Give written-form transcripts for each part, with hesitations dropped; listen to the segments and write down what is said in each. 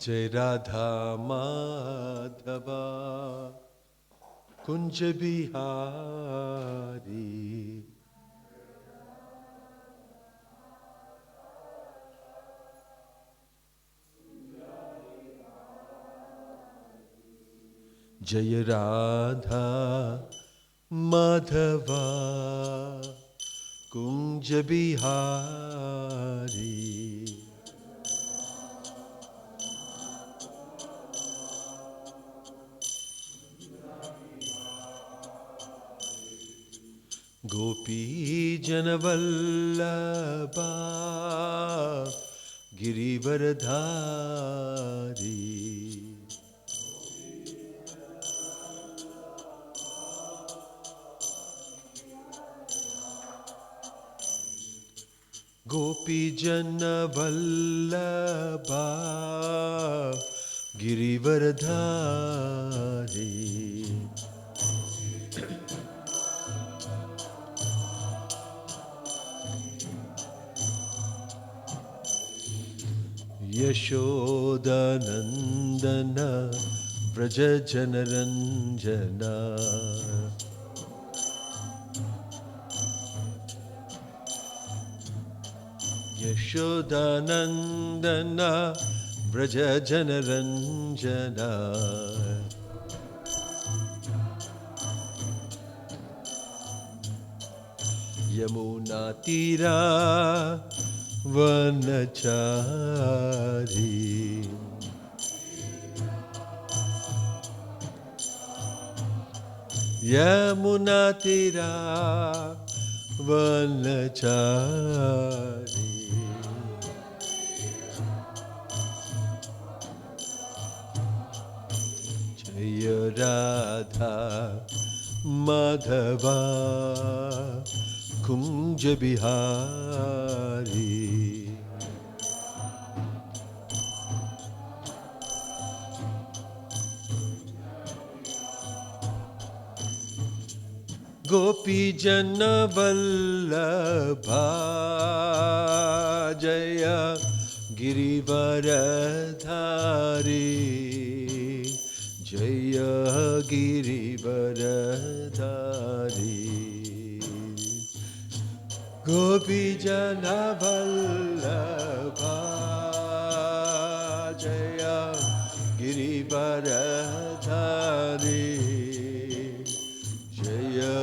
Jai Radha Madhava Kunja Bihari Jai Radha Madhava Kunja Bihari Gopi Janavallabha Girivaradhari Gopi Janavallabha Girivaradhari Yashodanandana Vraja Janaranjana Yashodanandana Vraja Janaranjana Yamuna Tira Vanachari Yamuna Tira Vanachari Jaya Radha Madhava Kunja Bihari Gopi Jana Vallabha Jaya Girivaradhari Jaya Girivaradhari Gopi Jana Vallabha Jaya Girivaradhari Jaya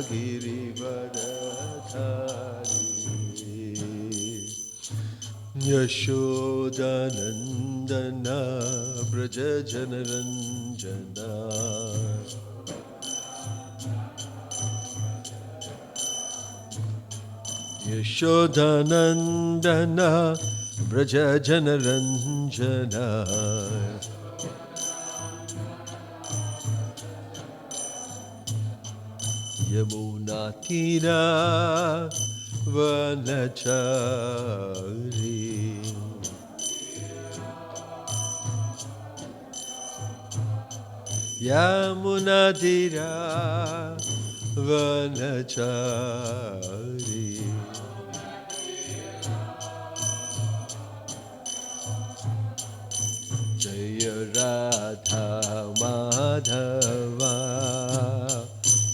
Girivaradhari Yashodanandana Braja Janaranjana Yashodanandana Braja Janaranjana Yamuna Tira Vanachari Yamuna Tira Vanachari Jaya Radha Madhava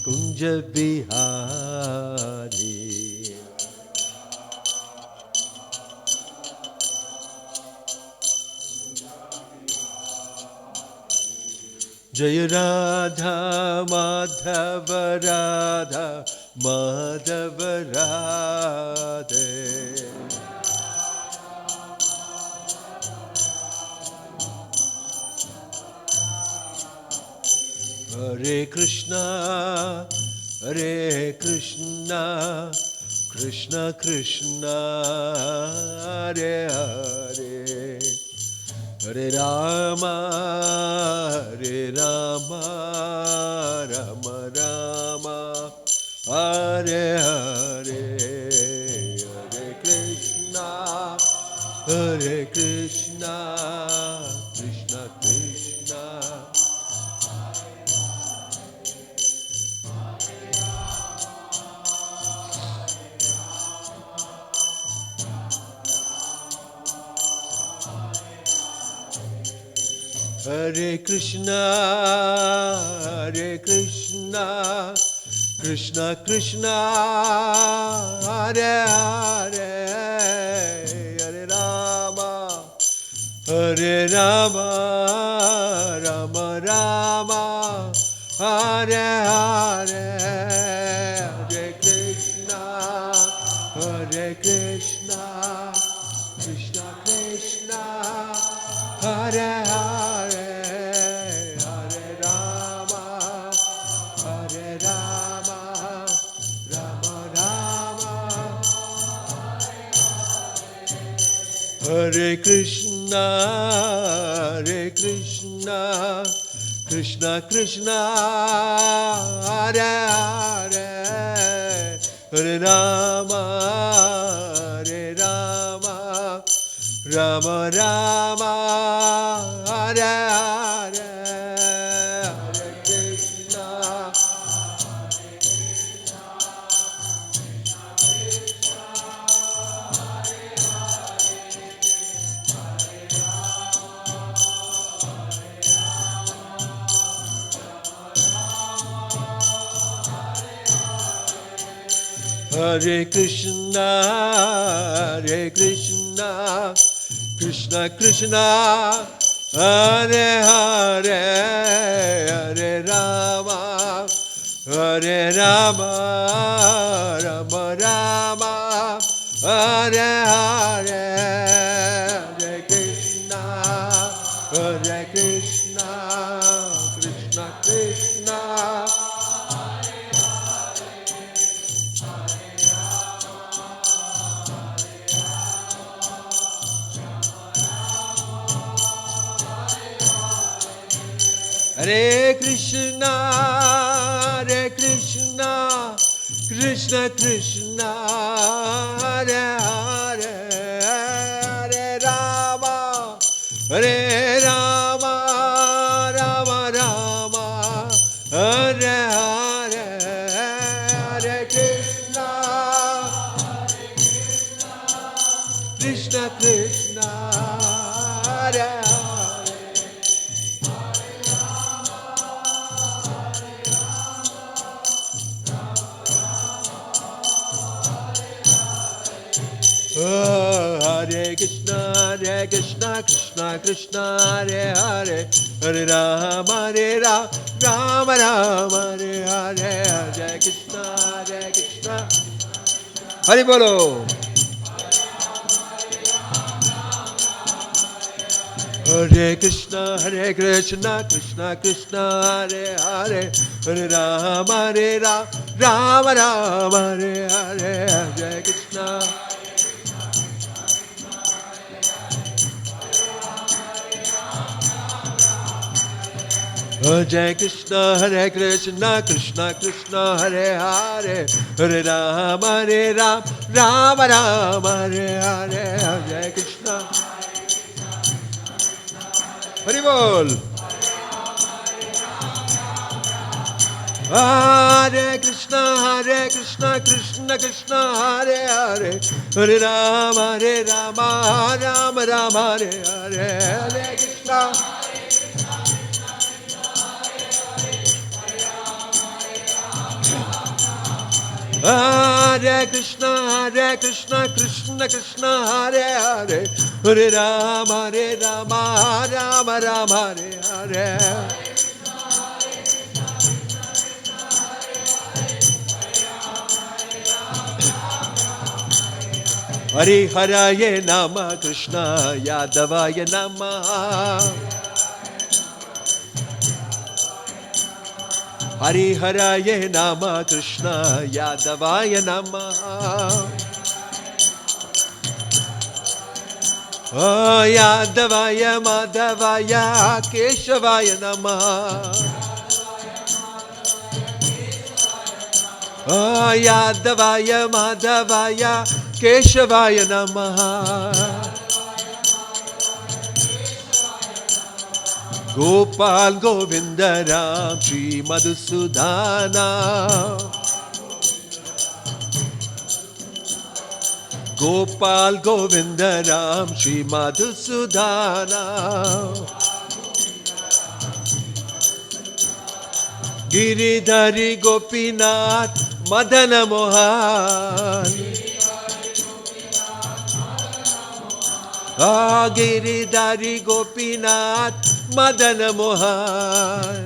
Kunja Bihari Jaya Radha Madhava Radha Madhava Radhe Hare Krishna Hare Krishna Krishna Krishna Hare Hare Hare Rama Hare Rama Rama Rama Hare Hare Hare Krishna Krishna Krishna Hare Krishna, Hare Krishna, Krishna Krishna, Hare Hare, Hare Rama, Hare Rama, Rama Rama, Hare Hare, Hare Krishna, Hare Krishna, Krishna Krishna, Hare Hare, Hare Rama, Hare Rama, Rama Rama, Hare Krishna, Hare Krishna, Krishna Krishna, Hare Hare, Hare Rama, Hare Rama, Rama Rama, Hare Hare, Hare Krishna, Hare Krishna, Hare Krishna, Krishna Krishna, Hare Hare, Hare Rama, Hare Rama, Rama Rama, Hare Hare, Hare Krishna, Hare Krishna, Krishna Krishna, Hare Krishna, Hare Krishna, Krishna Krishna, Hare Hare, Hare Rama, Hare Rama, Rama Rama, Hare Hare, Hare Krishna, Krishna Krishna, Hare Hare. Hare Krishna, Hare Krishna, Krishna Krishna, Hare Hare, Hare Rama, Hare Rama, Rama Rama, Hare Hare, Hare Krishna, Hare Krishna. Hari Bolo. Hare Krishna, Hare Krishna, Krishna Krishna, Hare Hare, Hare Rama, Hare Rama, Rama Rama, Hare Hare, Hare Krishna. Hare Krishna, Hare Krishna, Krishna Krishna, Hare Hare, Hare Rama, Hare Rama, Rama Rama, Hare Hare, Hare Krishna. Hari Bol. Hare Krishna, Krishna Krishna, Hare Hare, Hare Rama, Rama Rama, Hare Hare, Hare Krishna. Hare Krishna, Krishna Krishna, Hare Hare, Hare Rama, Rama Rama, Hare Hare. Hari Haraye Nama, Krishna Yadavaya Namaha. Hari Haraye Nama, Krishna Yadavaya Namaha. Oh Yadavaya Madhavaya Keshavaya Namaha. Oh Yadavaya Madhavaya Keshavaya Namaha. Gopal Govinda Ram Shri Madhusudana. Gopal Govinda Ram Shri Madhusudana. Giridhari Gopinath Madana Mohan. Ah, Giridhari Gopinath Madana Mohan.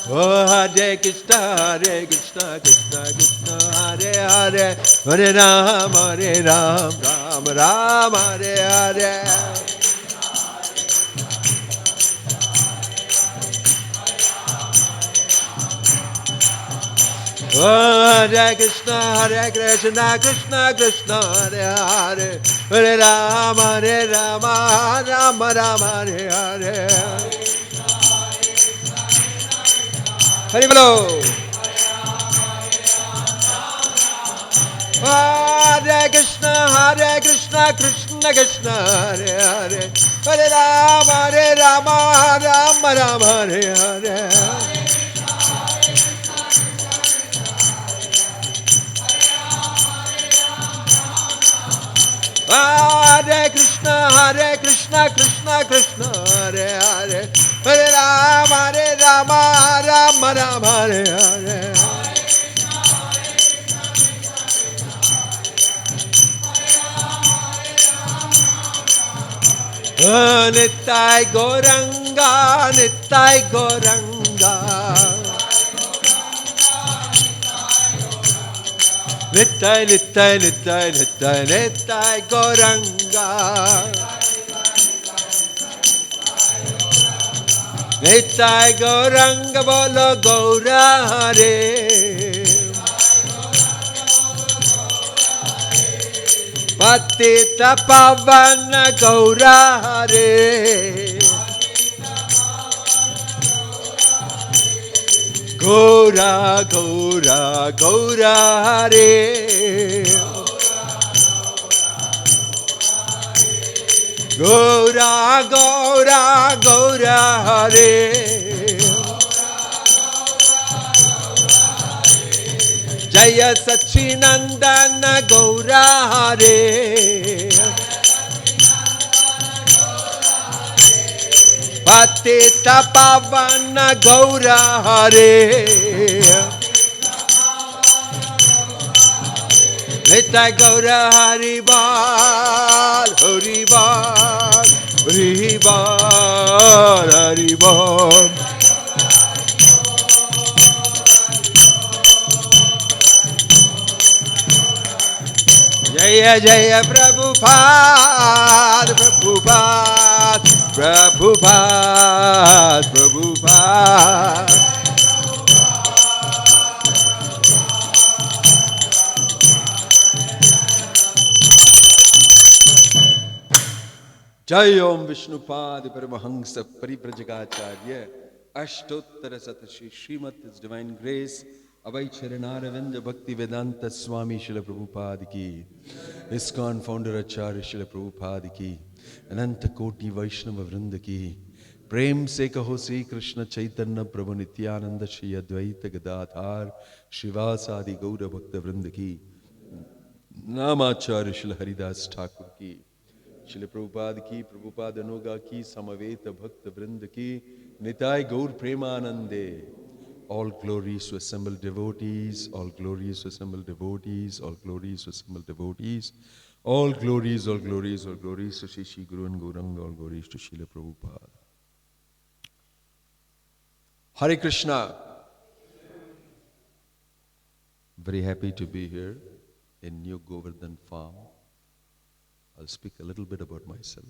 Oh, Hare Krishna, Krishna Krishna, Hare Hare, Hare Ram, Ram Ram, Hare Hare. Oh, Hare Krishna, Krishna Krishna, Hare Hare, Hare Ram, Ram Ram, Hare Hare. Hare Bolo. Hare Krishna, Krishna Krishna, Hare Hare, Hare Ram, Ram Ram, Hare Hare. Hare Krishna, Krishna Krishna, Hare Hare, Hare Ram, Ram Ram, Hare Hare. Nittai Gauranga, Nittai Gauranga. Nittai, Nittai, Nittai, Nittai, Nittai Gauranga. Nittai Gauranga Bolo Gaura Hare. Patita Pavana Gaura Hare. Gaura, Gaura, Gaura Hare. Gaura, Gaura, Gaura Hare. Jaya Sachinandana Gaura Hare. Patita Pavana Gaura Hare. Nittai Gaura Haribal, Haribal, Haribal, Haribal. Jaya Jaya Prabhupada, Prabhupada, Prabhupada, Prabhupada. Jai Om Vishnupad Paramahansa Pariprajagacharya Ashtottara Satashi Srimad His Divine Grace Abhay Charanaravinda Bhakti Vedanta Swami Srila Prabhupada Ki ISKCON Founder Acharya Srila Prabhupada Ki Ananta Koti Vaishnava Vrinda Ki Prem Se Kaho Sri Krishna Chaitanya Prabhu Nityananda Shri Advaita Gadadhar Shivasadi Gaura Bhakta Vrinda Ki Namacharya Srila Haridas Thakur Ki Srila Prabhupada ki, Prabhupada Noga ki, Samaveta Bhakta Vrinda ki, Nitai Gaur Premanande. All glories to assembled devotees, all glories to assembled devotees, all glories to assembled devotees, all glories, all glories, all glories to Shri Guru and Gauranga, all glories to Srila Prabhupada. Hare Krishna. Very happy to be here in New Govardhana farm. I'll speak a little bit about myself.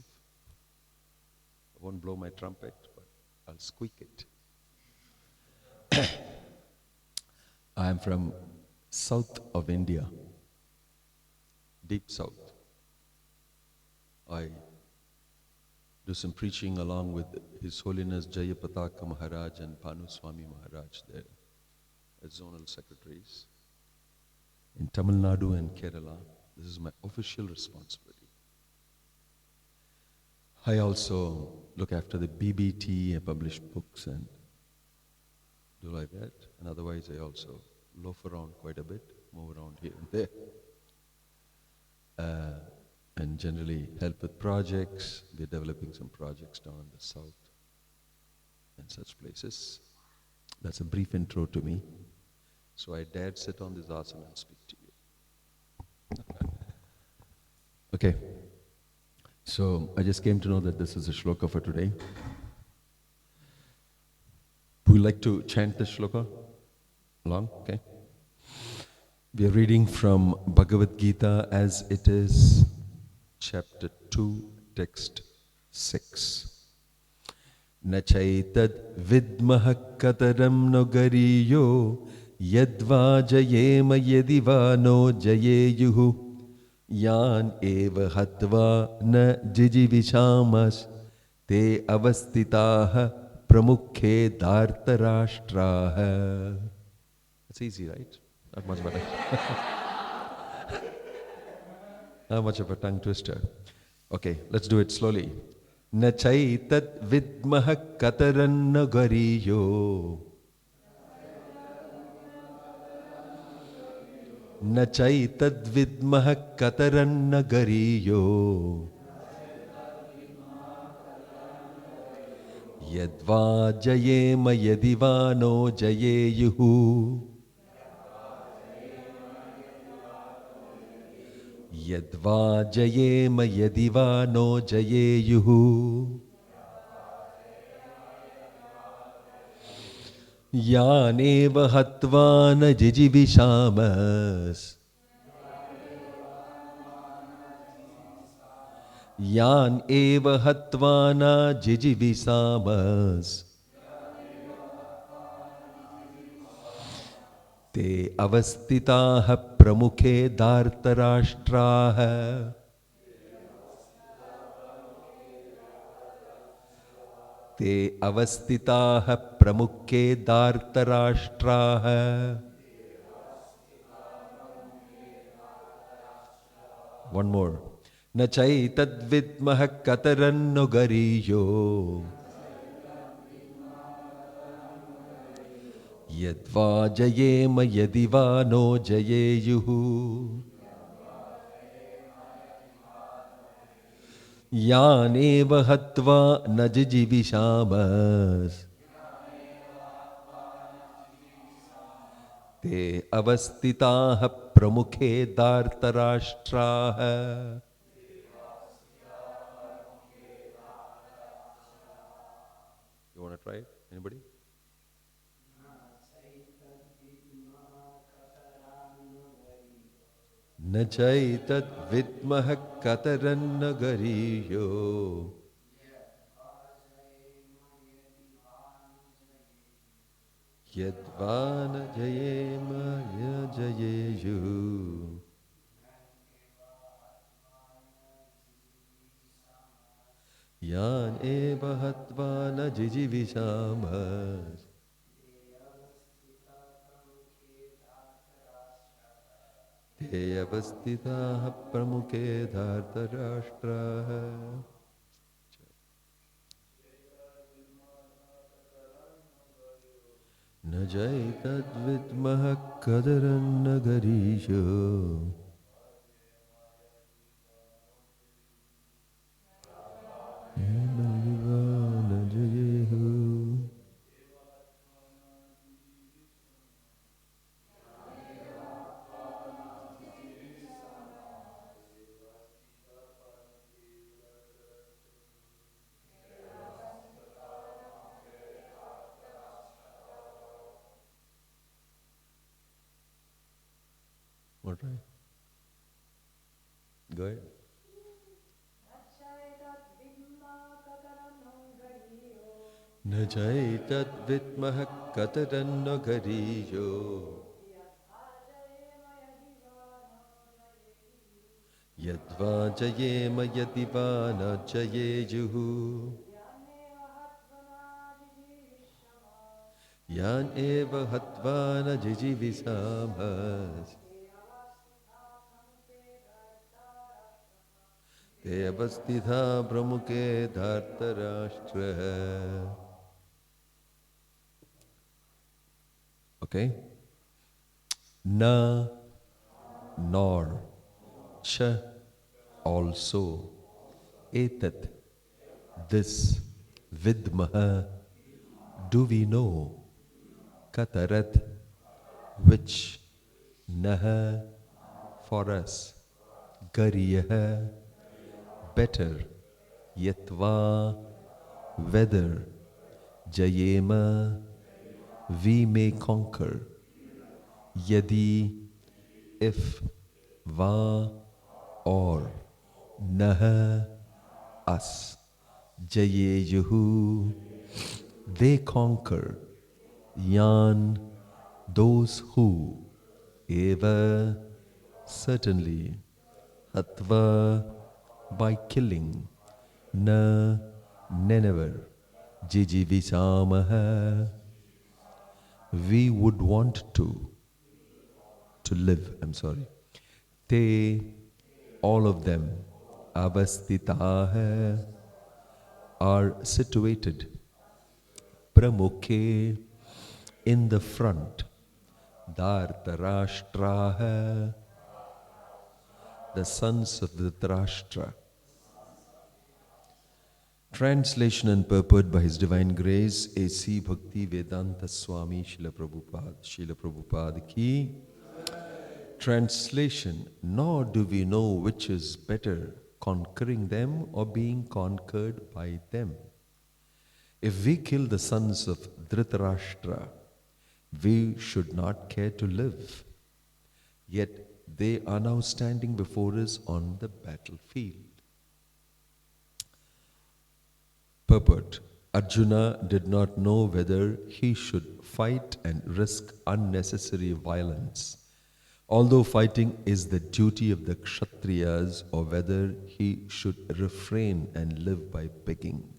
I won't blow my trumpet, but I'll squeak it. I am from south of India, deep south. I do some preaching along with His Holiness Jayapataka Maharaj and Panu Swami Maharaj there as zonal secretaries in Tamil Nadu and Kerala. This is my official responsibility. I also look after the BBT, I publish books and do like that. And otherwise I also loaf around quite a bit, move around here and there. And generally help with projects. We're developing some projects down in the south. and such places. That's a brief intro to me. So I dared sit on this asana and speak to you. Okay. So I just came to know that this is a shloka for today. Would you like to chant the shloka along? Okay. We are reading from Bhagavad-gita as it is, chapter 2, text 6. न चैतद् विद्मः कतरं no गरीयो यद्वा जयेम यदि वा no जयेयुः यान् एव हत्वा न जिजीविषामस् ते अवस्थिताः प्रमुखे धार्तराष्ट्राः. It's easy, right? Not much better. Not much of a tongue twister. Okay, let's do it slowly. न चैतद् विद्मः कतरन्न गरीयो न चैतद् विद्मः कतरन्न गरीयो यद्वा जयेम यदि वा नो जयेयुः यद्वा जयेम यदि वा नो जयेयुः यानेव हत्वा न जिजीविषामस् यान् एव हत्वा न जिजीविषामस् ते अवस्थिताः प्रमुखे धार्तराष्ट्राः ते अवस्थिताः प्रमुखे धार्तराष्ट्राः. One more. न चैतद्विद्मः कतरन्नो गरीयो यद्वा जयेम यदि वा नो जयेयुः यानेव हत्वा न जिजीविषामस् ते अवस्थिताः प्रमुखे धार्तराष्ट्राः. You want to try it? Anybody? न चैतद् विद्मः कतरन्न गरीयो यद्वा न जयेम य जयेयुः यान् एव हत्वा न जिजीविषामस् ते अवस्थिताः प्रमुखे धार्तराष्ट्राः. न चैतद्विद्मः कतरन्न गरीयो न जयेयुः What right? Go ahead. न चैतद्विद्मः कतरन्न गरीयो यद्वा जयेम यदि वा न जयेयुः यान् एव हत्वा न जिजीविषामस् ते अवस्थिताः प्रमुखे धार्तराष्ट्राः. Okay? Na, nor, cha, also, etat, this, vidmaha, do we know Katarat, which Naha for us, Gariyaha, better, Yatva, whether, Jayema, we may conquer, Yadi, if, Va, or, Naha, us, Jayejuhu, they conquer, Yan, those who, Eva, certainly, Hatva, by killing, Na, never, Jijivisamaha, we would want to live, Te, all of them, Avastitaha, are situated, Pramukhe, in the front, Dhartarashtraha, the sons of Dhritarashtra. Translation and purport by His Divine Grace, A.C. Bhakti Vedanta Swami Srila Prabhupada ki. Translation, nor do we know which is better, conquering them or being conquered by them. If we kill the sons of Dhritarashtra, we should not care to live. Yet they are now standing before us on the battlefield. Purport, Arjuna did not know whether he should fight and risk unnecessary violence, although fighting is the duty of the Kshatriyas, or whether he should refrain and live by begging.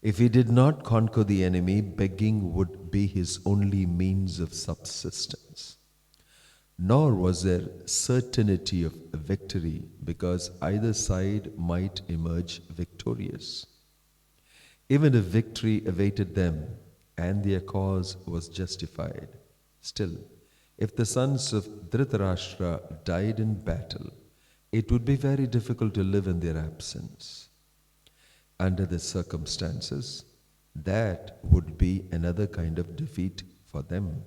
If he did not conquer the enemy, begging would be his only means of subsistence. Nor was there certainty of victory, because either side might emerge victorious. Even if victory awaited them and their cause was justified, still, if the sons of Dhritarashtra died in battle, it would be very difficult to live in their absence. Under the circumstances, that would be another kind of defeat for them.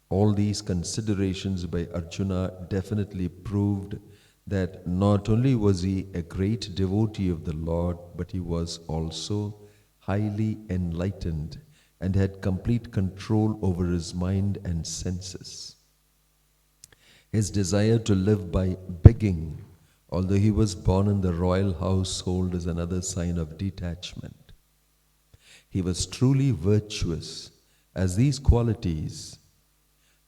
All these considerations by Arjuna definitely proved that not only was he a great devotee of the Lord, but he was also highly enlightened and had complete control over his mind and senses. His desire to live by begging, although he was born in the royal household, is another sign of detachment. He was truly virtuous, as these qualities,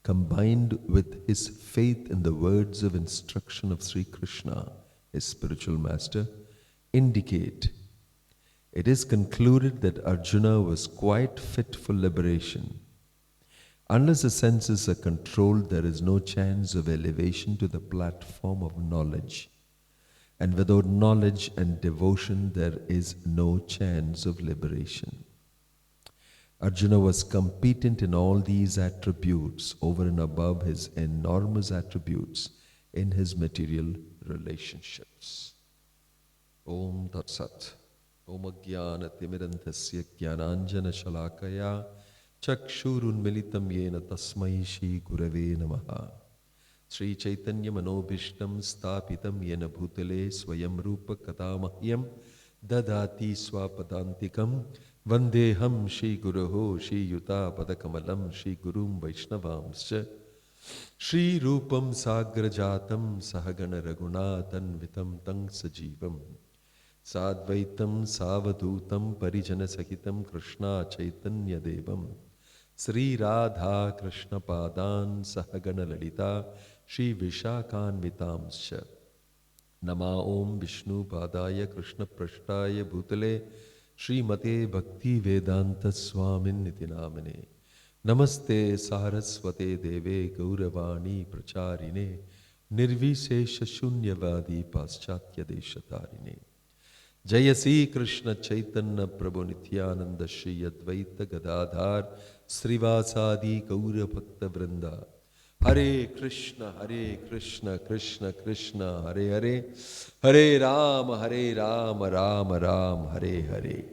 combined with his faith in the words of instruction of Sri Krishna, his spiritual master, indicate. It is concluded that Arjuna was quite fit for liberation. Unless the senses are controlled, there is no chance of elevation to the platform of knowledge. And without knowledge and devotion, there is no chance of liberation. Arjuna was competent in all these attributes over and above his enormous attributes in his material relationships. Om Tat Sat. Om Ajnana Timirantasya Jnananjana Shalakaya Chakshurun Militam Yena Tasmai Shri Gurave Namaha. Sri Chaitanya Manobhishtam Stapitam Yena Bhutale Swayam Rupa Katamahyam Dadati Swapadantikam Vandeham Shri Guruho Shri Yuta Padakamalam Shri Gurum Vaishnavamscha Shri Rupam Sagrajatam Sahagana Raghunatan Vitam Tang Sajivam Sadvaitam Savadutam Parijana Sahitam Krishna Chaitanya Devam Sri Radha Krishna Padan Sahagana Lalita Shri Vishakan Vitamscha Nama Om Vishnu Padaya Krishna Prashtaya Bhutale Shri Mate Bhakti Vedanta Swamin Nitinamane Namaste Saraswate Deve Gauravani Pracharine Nirvisesha Shunyavadi Paschatya Deshatarine Jayasi Krishna Chaitanya Prabhu Nityananda Shri Advaita Gadadhar Srivasadi Gaura Bhakta Vrinda Hare Krishna Krishna Krishna Hare Hare Hare Rama Rama Rama Hare Hare.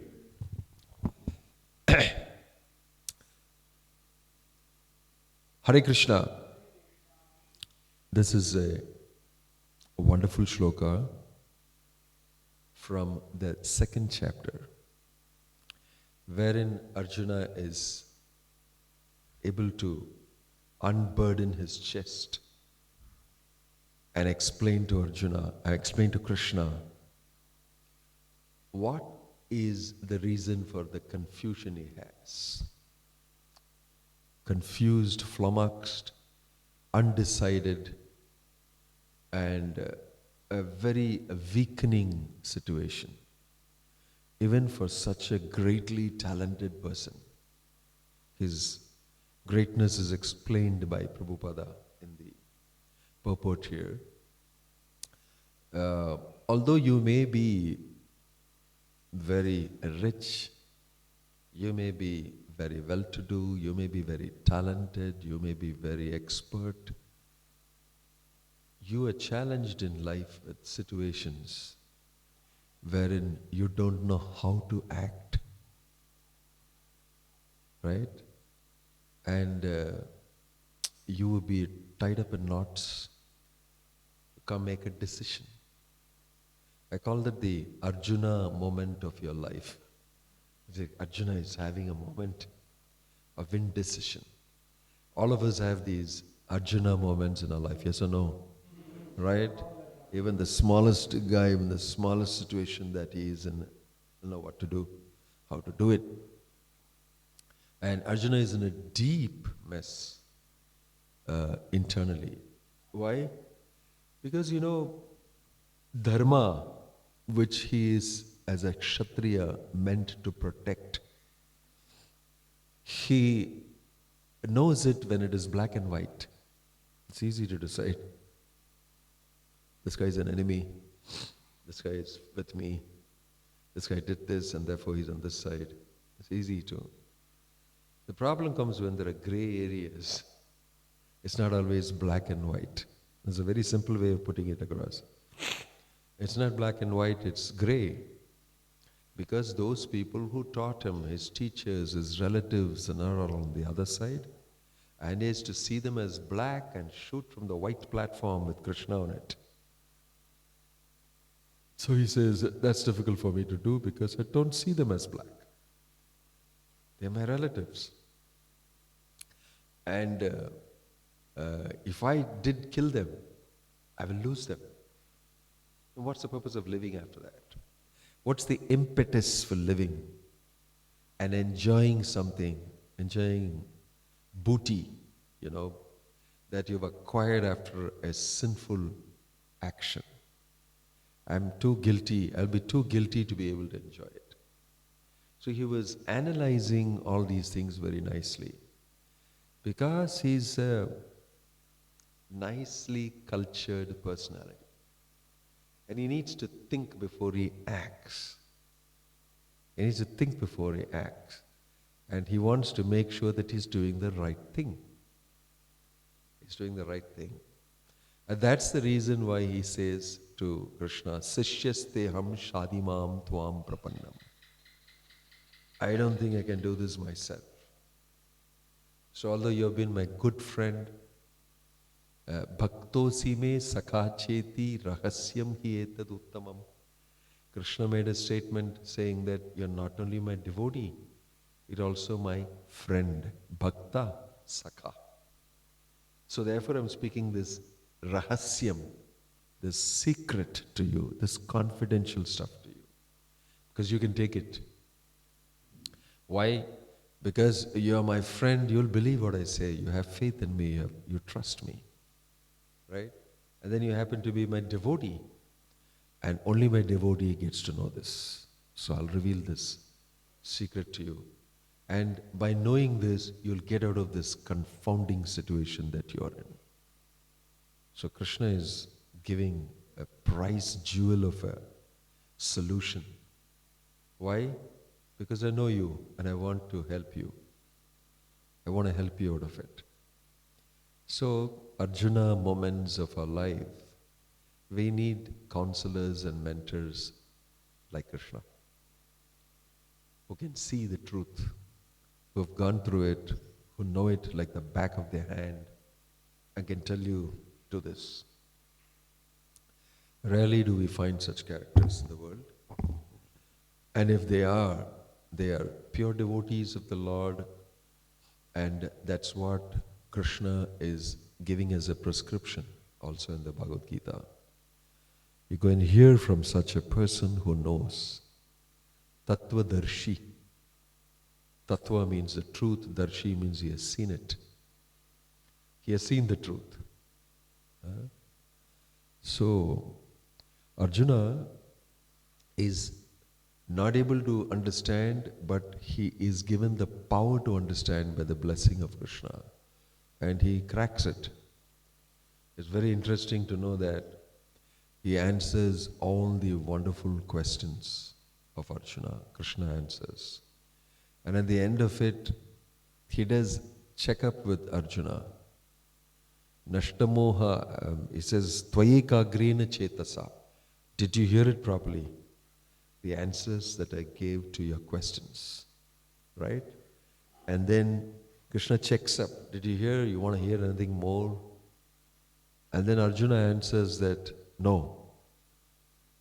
Hare Krishna. This is a wonderful shloka from the second chapter, wherein Arjuna is able to unburden his chest and explain to Krishna, what is the reason for the confusion he has. Confused, flummoxed, undecided, and a very weakening situation, even for such a greatly talented person. His greatness is explained by Prabhupada in the purport here. Although you may be very rich, you may be very well-to-do, you may be very talented, you may be very expert, you are challenged in life with situations wherein you don't know how to act, right? And you will be tied up in knots to come make a decision. I call that the Arjuna moment of your life. Arjuna is having a moment of indecision. All of us have these Arjuna moments in our life, yes or no? Right? Even the smallest guy, in the smallest situation that he is in, doesn't know what to do, how to do it. And Arjuna is in a deep mess internally. Why? Because dharma, which he is as a Kshatriya meant to protect, he knows it when it is black and white. It's easy to decide. This guy is an enemy. This guy is with me. This guy did this and therefore he's on this side. It's easy to. The problem comes when there are gray areas. It's not always black and white. There's a very simple way of putting it across. It's not black and white, it's gray. Because those people who taught him, his teachers, his relatives, and are all on the other side, and he has to see them as black and shoot from the white platform with Krishna on it. So he says, that's difficult for me to do because I don't see them as black. They're my relatives. And if I did kill them, I will lose them. And what's the purpose of living after that? What's the impetus for living and enjoying something, enjoying booty, that you've acquired after a sinful action? I'm too guilty, I'll be too guilty to be able to enjoy it. So he was analyzing all these things very nicely because he's a nicely cultured personality. And he needs to think before he acts. He needs to think before he acts. And he wants to make sure that he's doing the right thing. He's doing the right thing. And that's the reason why he says to Krishna, Sishyasteham shadimam tvam prapannam. I don't think I can do this myself. So although you have been my good friend, Bhaktosi me sakacheti rahasyam hi etad uttamam. Krishna made a statement saying that you're not only my devotee, you're also my friend, Bhakta Sakha. So therefore I'm speaking this rahasyam, this secret to you, this confidential stuff to you, because you can take it. Why? Because you're my friend, you'll believe what I say, you have faith in me, you trust me, right? And then you happen to be my devotee, and only my devotee gets to know this. So I'll reveal this secret to you. And by knowing this, you'll get out of this confounding situation that you're in. So Krishna is giving a prize jewel of a solution. Why? Because I know you and I want to help you. I want to help you out of it. So Arjuna moments of our life, we need counselors and mentors like Krishna, who can see the truth who have gone through it, who know it like the back of their hand, and can tell you to this. Rarely do we find such characters in the world. And if they are pure devotees of the Lord, and that's what Krishna is giving as a prescription also in the Bhagavad-gita. You go and hear from such a person who knows. Tattva-darshi. Tattva means the truth, darshi means he has seen it. He has seen the truth. So, Arjuna is not able to understand, but he is given the power to understand by the blessing of Krishna. And he cracks it. It's very interesting to know that he answers all the wonderful questions of Arjuna. Krishna answers. And at the end of it, he does check up with Arjuna. Nashtamoha, he says, Tvayekagrena chetasa. Did you hear it properly? The answers that I gave to your questions, right? And then Krishna checks up. Did you hear? You want to hear anything more? And then Arjuna answers that, no,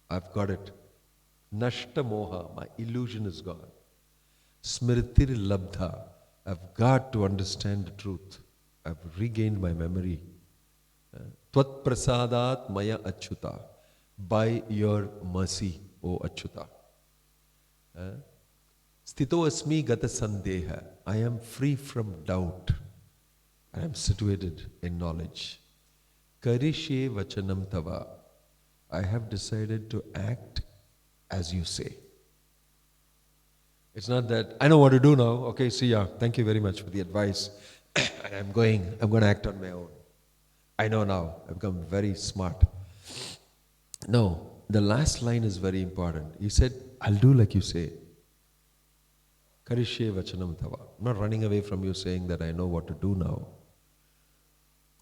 I've got it. Nashta moha, my illusion is gone. Smritir labdha, I've got to understand the truth. I've regained my memory. Tvat prasadat maya achyuta, by your mercy, O Achyuta. Sthito asmi gata sandeha, I am free from doubt. I am situated in knowledge. Karishe vachanam tava, I have decided to act as you say. It's not that, I know what to do now, okay, see ya, thank you very much for the advice. And I'm going to act on my own. I know now, I've become very smart. No, the last line is very important. He said, I'll do like you say. Karishe vachanam tava. I'm not running away from you saying that I know what to do now.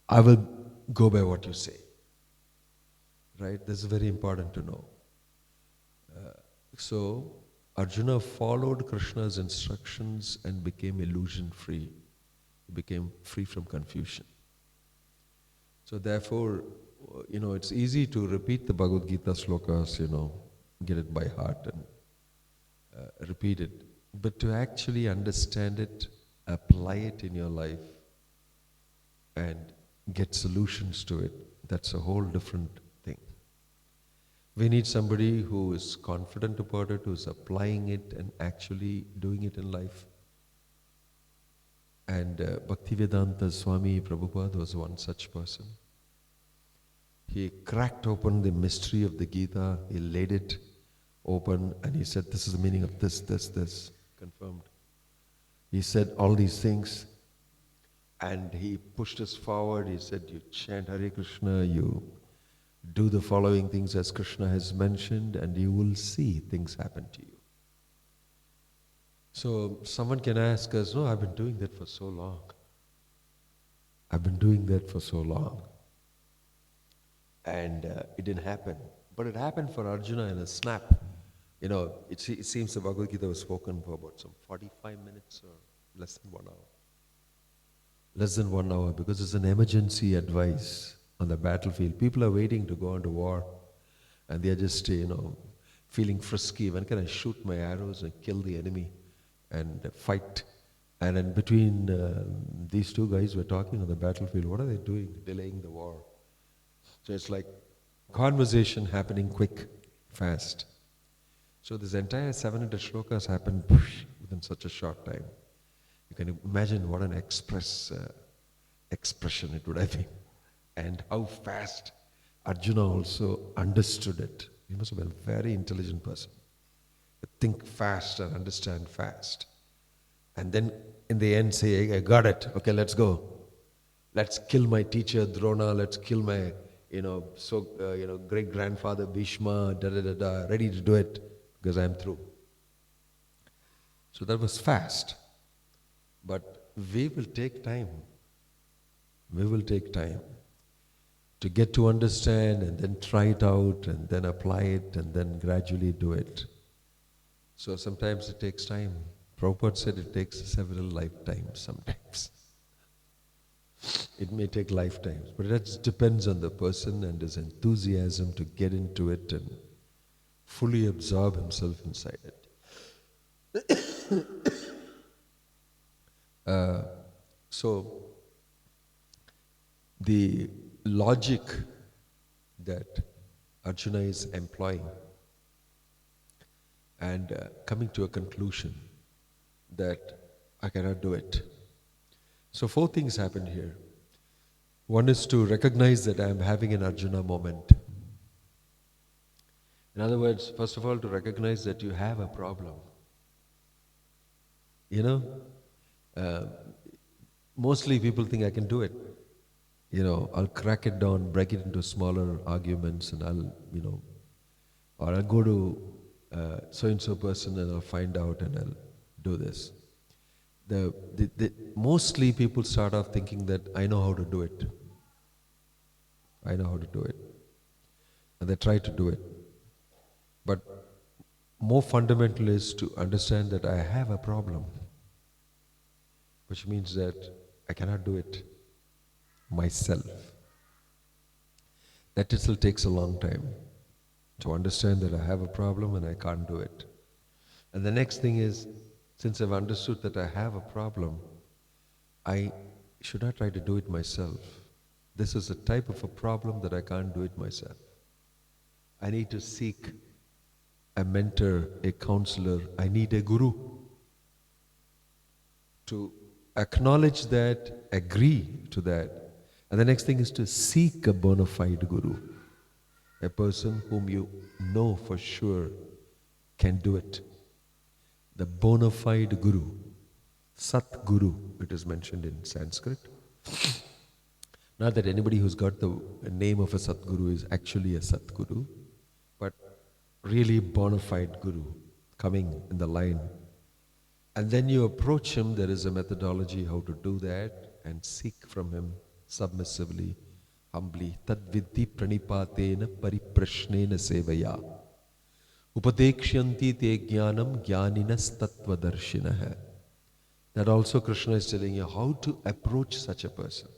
I will go by what you say. Right? This is very important to know. So, Arjuna followed Krishna's instructions and became illusion-free. He became free from confusion. So therefore, it's easy to repeat the Bhagavad-gita slokas, get it by heart and repeat it. But to actually understand it, apply it in your life, and get solutions to it, that's a whole different thing. We need somebody who is confident about it, who is applying it and actually doing it in life. And Bhaktivedanta Swami Prabhupada was one such person. He cracked open the mystery of the Gita, he laid it open, and he said, this is the meaning of this, confirmed. He said all these things, and he pushed us forward. He said, you chant Hare Krishna, you do the following things as Krishna has mentioned, and you will see things happen to you. So someone can ask us, no, I've been doing that for so long. I've been doing that for so long. And it didn't happen. But it happened for Arjuna in a snap. It seems the Bhagavad-gita was spoken for about some 45 minutes or less than 1 hour. Less than 1 hour, because it's an emergency advice on the battlefield. People are waiting to go into war. And they are just, feeling frisky. When can I shoot my arrows and kill the enemy and fight? And in between these two guys were talking on the battlefield. What are they doing? Delaying the war. So it's like conversation happening quick, fast. So this entire 700 shlokas happened within such a short time. You can imagine what an expression it would have been. And how fast Arjuna also understood it. He must have been a very intelligent person. Think fast and understand fast. And then in the end say, hey, I got it. Okay, let's go. Let's kill my teacher Drona. Let's kill my, great-grandfather Bhishma, ready to do it because I'm through. So that was fast. But we will take time. We will take time to get to understand and then try it out and then apply it and then gradually do it. So sometimes it takes time. Prabhupada said it takes several lifetimes sometimes. It may take lifetimes, but that just depends on the person and his enthusiasm to get into it and fully absorb himself inside it. So, the logic that Arjuna is employing and coming to a conclusion that I cannot do it. So 4 things happened here. One is to recognize that I am having an Arjuna moment. In other words, first of all, to recognize that you have a problem. You know, mostly people think I can do it. I'll crack it down, break it into smaller arguments, and or I'll go to so-and-so person and I'll find out and I'll do this. Mostly people start off thinking that I know how to do it. I know how to do it. And they try to do it. But more fundamental is to understand that I have a problem, which means that I cannot do it myself. That itself takes a long time to understand that I have a problem and I can't do it. And the next thing is, since I've understood that I have a problem, I should not try to do it myself. This is a type of a problem that I can't do it myself. I need to seek a mentor, a counselor. I need a guru to acknowledge that, agree to that. And the next thing is to seek a bona fide guru, a person whom you know for sure can do it. The bona fide guru, Sat Guru, it is mentioned in Sanskrit. Not that anybody who's got the name of a Sat Guru is actually a Sat Guru, but really bona fide guru coming in the line. And then you approach him. There is a methodology how to do that, and seek from him submissively, humbly. Tad vidhi pranipatena pariprashnena sevaya. Upadekshanti te jnanam jnaninas tattvadarshinaha. That also Krishna is telling you how to approach such a person.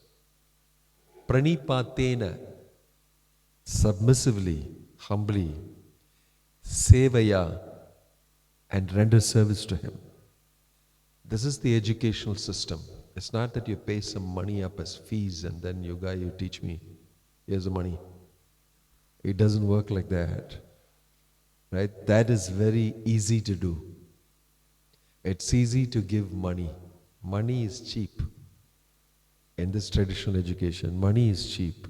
Pranipatena, submissively, humbly, sevaya, and render service to him. This is the educational system. It's not that you pay some money up as fees and then you teach me, here's the money. It doesn't work like that. Right? That is very easy to do. It's easy to give money. Money is cheap. In this traditional education, money is cheap.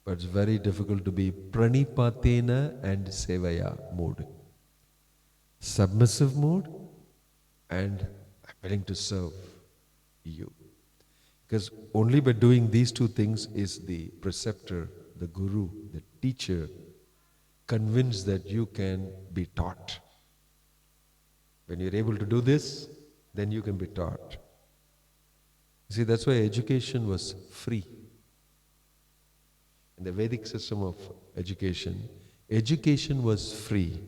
But it's very difficult to be pranipatena and sevaya mode. Submissive mode and I'm willing to serve you. Because only by doing these 2 things is the preceptor, the guru, the teacher convinced that you can be taught. When you're able to do this, then you can be taught. See, that's why education was free. In the Vedic system of education, education was free,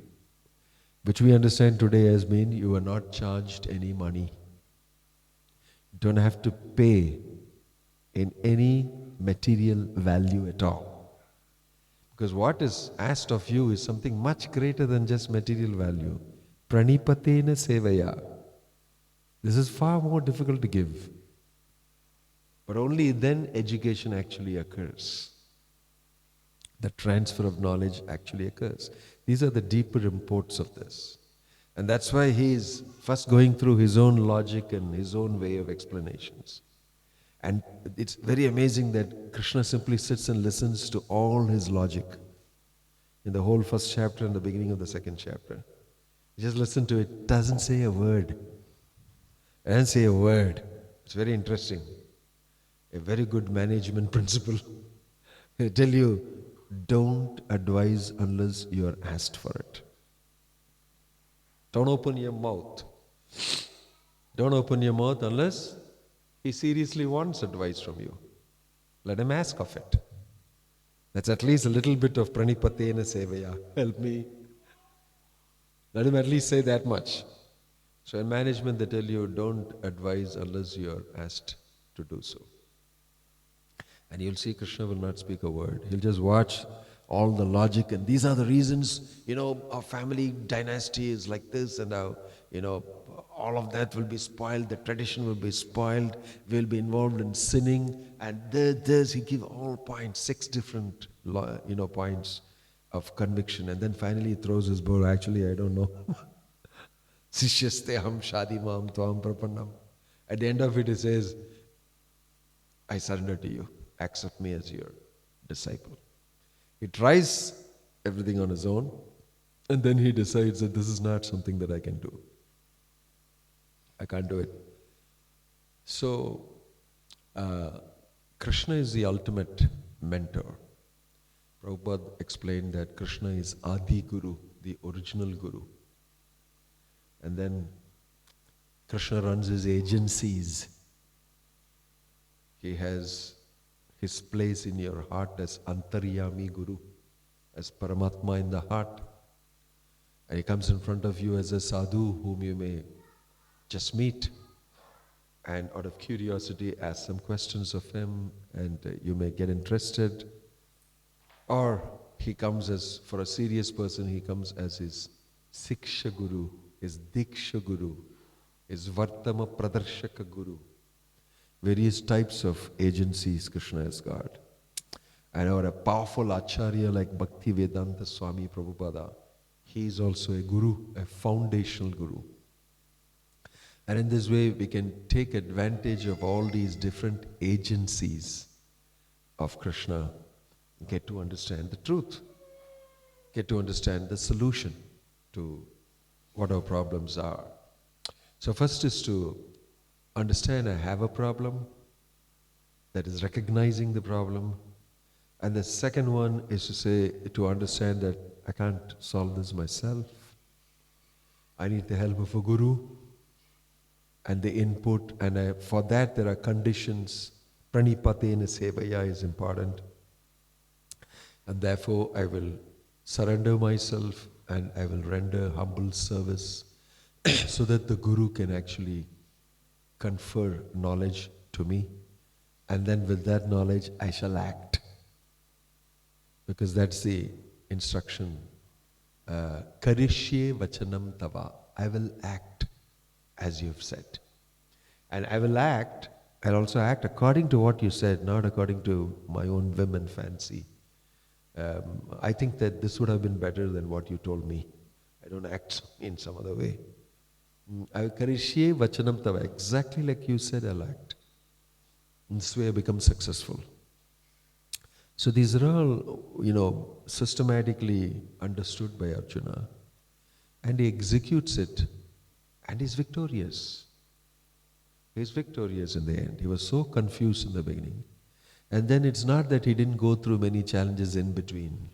which we understand today as mean you are not charged any money. You don't have to pay in any material value at all. Because what is asked of you is something much greater than just material value. Pranipatena sevaya. This is far more difficult to give. But only then education actually occurs. The transfer of knowledge actually occurs. These are the deeper imports of this. And that's why he is first going through his own logic and his own way of explanations. And it's very amazing that Krishna simply sits and listens to all his logic. In the whole first chapter and the beginning of the second chapter. You just listen to it. Doesn't say a word. Doesn't say a word. It's very interesting. A very good management principle. I tell you, don't advise unless you are asked for it. Don't open your mouth. Don't open your mouth unless he seriously wants advice from you. Let him ask of it. That's at least a little bit of pranipatena sevaya. Help me. Let him at least say that much. So in management they tell you don't advise unless you are asked to do so. And you'll see Krishna will not speak a word. He'll just watch all the logic, and these are the reasons, our family dynasty is like this, and our, all of that will be spoiled, the tradition will be spoiled, we'll be involved in sinning, and he gives all points, 6 different, points of conviction, and then finally he throws his bowl, actually, I don't know. Sishyaste ham shadi mam tvam prapannam. At the end of it, he says, I surrender to you. Accept me as your disciple. He tries everything on his own, and then he decides that this is not something that I can do. I can't do it. So, Krishna is the ultimate mentor. Prabhupada explained that Krishna is Adi Guru, the original Guru. And then Krishna runs his agencies. He has his place in your heart as Antaryami Guru, as Paramatma in the heart. And he comes in front of you as a sadhu whom you may just meet and out of curiosity ask some questions of him, and you may get interested. Or he comes as, for a serious person, he comes as his Siksha Guru, his Diksha Guru, his Vartama Pradarshaka Guru. Various types of agencies Krishna has got. And our a powerful Acharya like Bhakti Vedanta Swami Prabhupada, he is also a Guru, a foundational Guru. And in this way we can take advantage of all these different agencies of Krishna, get to understand the truth, get to understand the solution to what our problems are. So first is to understand I have a problem, that is recognizing the problem. And the second one is to understand that I can't solve this myself. I need the help of a guru and the input, and for that there are conditions. Pranipatena sevaya is important. And therefore I will surrender myself and I will render humble service so that the guru can actually confer knowledge to me, and then with that knowledge I shall act, because that's the instruction. Karishye vachanam tava, I will act as you have said, and I'll also act according to what you said, not according to my own whim and fancy. I think that this would have been better than what you told me. I don't act in some other way. I karishye vachanam tava, exactly like you said, I'll act. In this way I become successful. So these are all, systematically understood by Arjuna, and he executes it, and he's victorious. He's victorious in the end. He was so confused in the beginning. And then it's not that he didn't go through many challenges in between.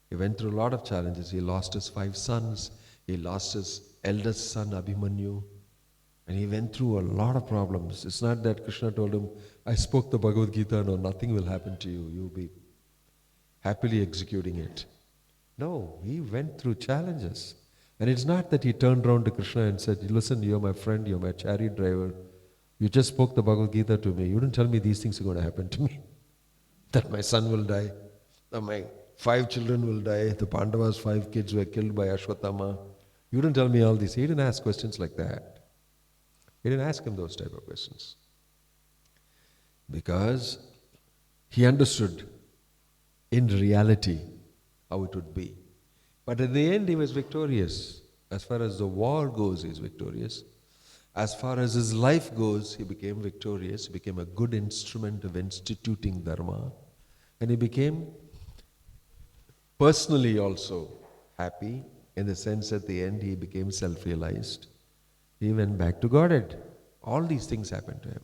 He went through a lot of challenges. He lost his 5 sons. He lost his eldest son Abhimanyu, and he went through a lot of problems. It's not that Krishna told him, I spoke the Bhagavad-gita, no, nothing will happen to you. You'll be happily executing it. No, he went through challenges. And it's not that he turned around to Krishna and said, listen, you're my friend, you're my chariot driver. You just spoke the Bhagavad-gita to me. You didn't tell me these things are going to happen to me. That my son will die, that my 5 children will die, the Pandavas' 5 kids were killed by Ashwatthama. You didn't tell me all this. He didn't ask questions like that. He didn't ask him those type of questions. Because he understood in reality how it would be. But at the end he was victorious. As far as the war goes, he is victorious. As far as his life goes, he became victorious. He became a good instrument of instituting dharma. And he became personally also happy, in the sense at the end he became self-realized. He went back to Godhead. All these things happened to him.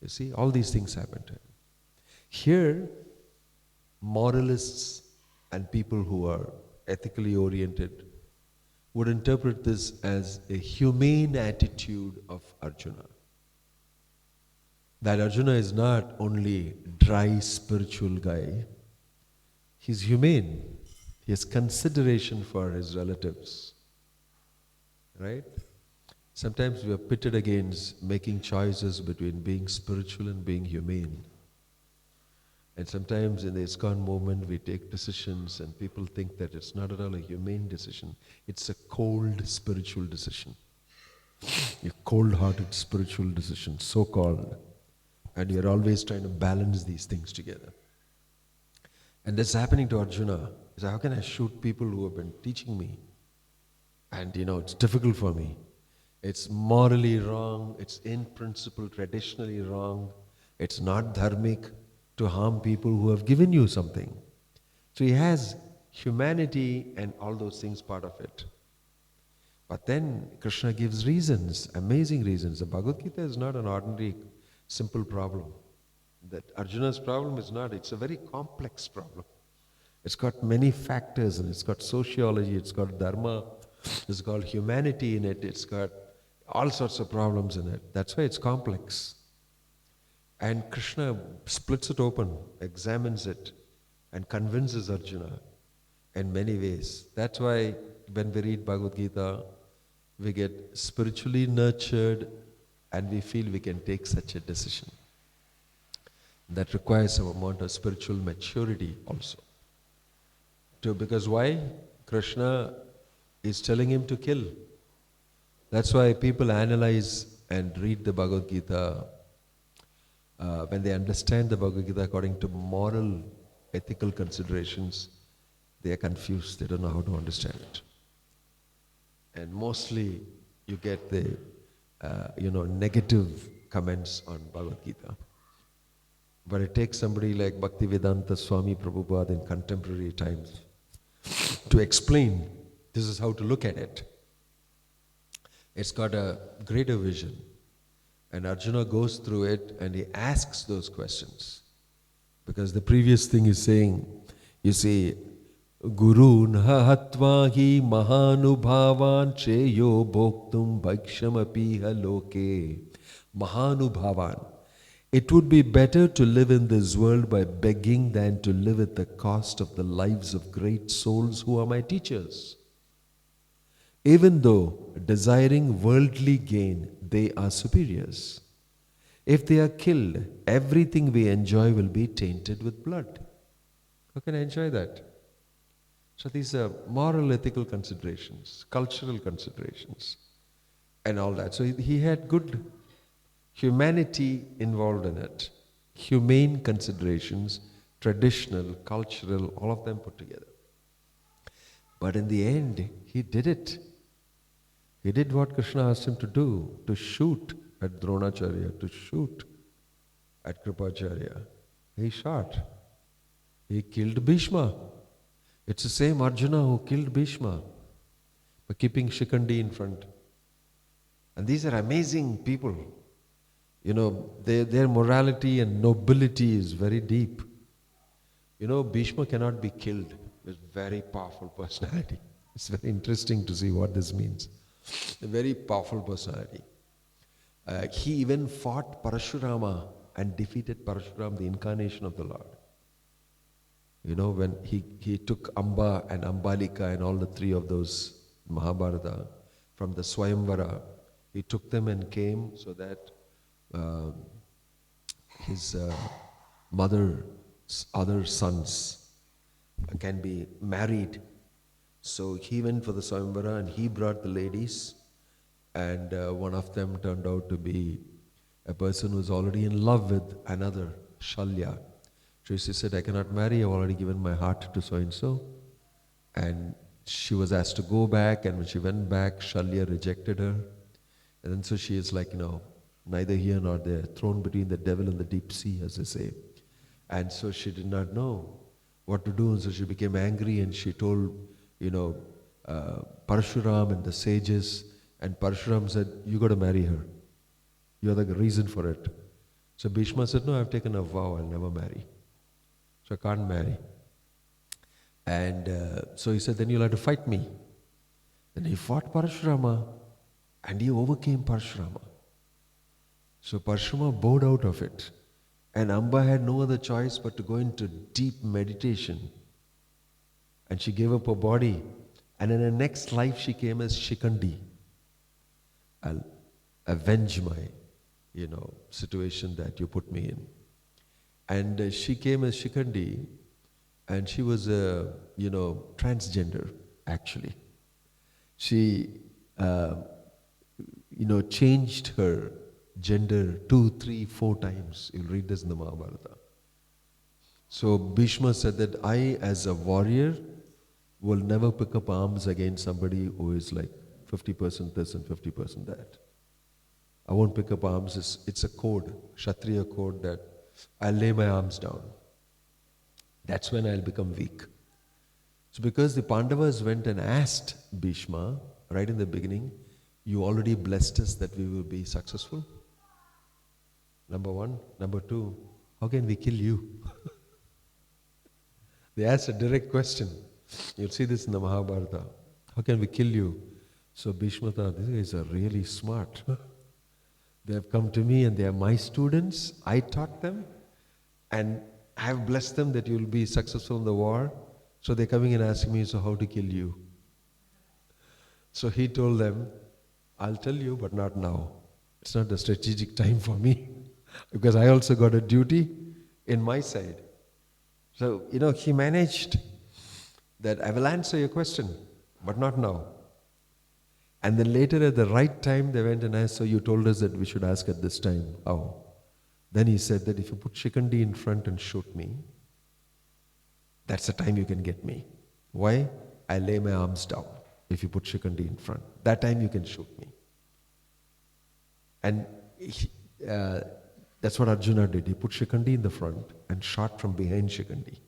You see, all these things happened to him. Here, moralists and people who are ethically oriented would interpret this as a humane attitude of Arjuna. That Arjuna is not only dry spiritual guy, he's humane. He has consideration for his relatives. right? Sometimes we are pitted against making choices between being spiritual and being humane. And sometimes in the ISKCON movement, we take decisions and people think that it's not at all a humane decision. It's a cold spiritual decision. A cold-hearted spiritual decision, so-called. And you're always trying to balance these things together. And that's happening to Arjuna. He said, how can I shoot people who have been teaching me? And it's difficult for me. It's morally wrong. It's in principle traditionally wrong. It's not dharmic to harm people who have given you something. So he has humanity and all those things part of it. But then Krishna gives reasons, amazing reasons. The Bhagavad-gita is not an ordinary, simple problem. That Arjuna's problem is not, it's a very complex problem. It's got many factors and it's got sociology, it's got dharma, it's got humanity in it, it's got all sorts of problems in it. That's why it's complex. And Krishna splits it open, examines it, and convinces Arjuna in many ways. That's why when we read Bhagavad-gita, we get spiritually nurtured and we feel we can take such a decision. That requires some amount of spiritual maturity also. Because why? Krishna is telling him to kill. That's why people analyze and read the Bhagavad-gita. When they understand the Bhagavad-gita according to moral, ethical considerations, they are confused. They don't know how to understand it. And mostly you get the negative comments on Bhagavad-gita. But it takes somebody like Bhakti Swami Prabhupada in contemporary times to explain this is how to look at it. It's got a greater vision. And Arjuna goes through it and he asks those questions. Because the previous thing is saying, you see, Gurun hatvahi mahanubhavan cheyo bhoktum bhakshamapiha loke. Mahanubhavan. It would be better to live in this world by begging than to live at the cost of the lives of great souls who are my teachers. Even though desiring worldly gain, they are superiors. If they are killed, everything we enjoy will be tainted with blood. How can I enjoy that? So these are moral, ethical considerations, cultural considerations, and all that. So he had good humanity involved in it. Humane considerations, traditional, cultural, all of them put together. But in the end, he did it. He did what Krishna asked him to do, to shoot at Dronacharya, to shoot at Kripacharya. He shot. He killed Bhishma. It's the same Arjuna who killed Bhishma by keeping Shikandi in front. And these are amazing people. Their morality and nobility is very deep. Bhishma cannot be killed. He's a very powerful personality. It's very interesting to see what this means. A very powerful personality. He even fought Parashurama and defeated Parashuram, the incarnation of the Lord. When he took Amba and Ambalika and all the three of those Mahabharata from the Swayamvara, he took them and came so that his mother's other sons can be married. So he went for the Swayamvara and he brought the ladies, and one of them turned out to be a person who was already in love with another, Shalya. So she said, I cannot marry, I've already given my heart to so-and-so. And she was asked to go back, and when she went back, Shalya rejected her. And then so she is like, neither here nor there, thrown between the devil and the deep sea, as they say. And so she did not know what to do, and so she became angry, and she told, Parashuram and the sages, and Parashuram said, you got to marry her. You're the reason for it. So Bhishma said, no, I've taken a vow, I'll never marry. So I can't marry. And so he said, then you'll have to fight me. Then he fought Parashurama, and he overcame Parashurama. So Parashurama bowed out of it. And Amba had no other choice but to go into deep meditation. And she gave up her body. And in her next life, she came as Shikandi. I'll avenge my, situation that you put me in. And she came as Shikandi, and she was a, transgender, actually. She, changed her gender 2, 3, 4 times. You'll read this in the Mahabharata. So Bhishma said that I, as a warrior, will never pick up arms against somebody who is like 50% this and 50% that. I won't pick up arms. It's a code, Kshatriya code, that I'll lay my arms down. That's when I'll become weak. So because the Pandavas went and asked Bhishma, right in the beginning, you already blessed us that we will be successful. Number one. Number two, how can we kill you? They asked a direct question. You'll see this in the Mahabharata. How can we kill you? So Bhishma thought, these guys are really smart. They have come to me and they are my students. I taught them and I have blessed them that you will be successful in the war. So they're coming and asking me, so how to kill you? So he told them, I'll tell you, but not now. It's not the strategic time for me because I also got a duty in my side. So, he managed that I will answer your question, but not now. And then later at the right time, they went and asked, so you told us that we should ask at this time. How? Then he said that if you put Shikandi in front and shoot me, that's the time you can get me. Why? I lay my arms down if you put Shikandi in front. That time you can shoot me. And that's what Arjuna did. He put Shikandi in the front and shot from behind Shikandi.